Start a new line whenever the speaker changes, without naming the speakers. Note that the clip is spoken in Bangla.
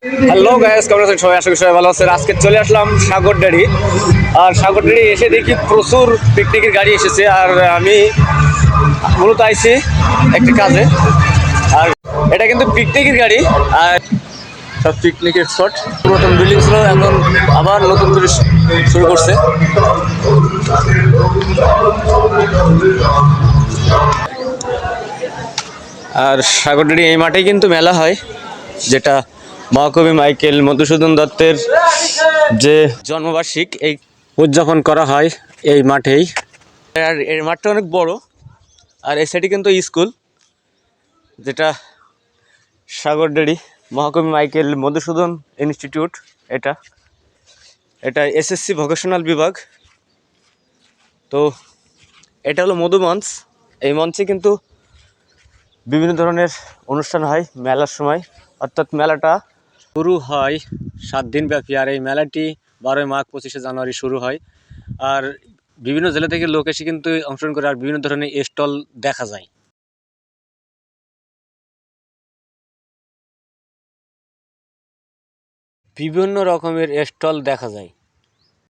হ্যালো গাইস, কেমন আছেন সবাই? আশা করি সবাই ভালো আছেন। আজকে চলে আসলাম সাগরডাড়ি। আর সাগরডাড়ি এসে দেখি প্রচুর পিকনিকের গাড়ি এসেছে। আর আমি মূলত আইছি একটি কাজে। আর এটা কিন্তু পিকনিকের গাড়ি। আর সব পিকনিকের স্পট, নতুন বিল্ডিং ছিল, এখন আবার নতুন করে শুরু করছে। আর সাগরডাড়ি এই মাঠেই কিন্তু মেলা হয়, যেটা মহাকবি মাইকেল মধুসূদন দত্তের যে জন্মবার্ষিক এই উদযাপন করা হয় এই মাঠেই। আর এই মাঠটা অনেক বড়। আর এই সাইডে কিন্তু স্কুল, যেটা সাগরডাড়ি মহাকবি মাইকেল মধুসূদন ইনস্টিটিউট। এটা এটা এসএসসি ভোকেশনাল বিভাগ। তো এটা হলো মধুমঞ্চ। এই মঞ্চে কিন্তু বিভিন্ন ধরনের অনুষ্ঠান হয় মেলার সময়। অর্থাৎ মেলাটা শুরু হয় 7 দিন ব্যাপী। আর এই মেলাটি 12ই মাঘ 25শে জানুয়ারি শুরু হয়। আর বিভিন্ন জেলা থেকে লোক এসে কিন্তু অংশগ্রহণ করে। আর বিভিন্ন ধরনের স্টল দেখা যায়, বিভিন্ন রকমের স্টল দেখা যায়।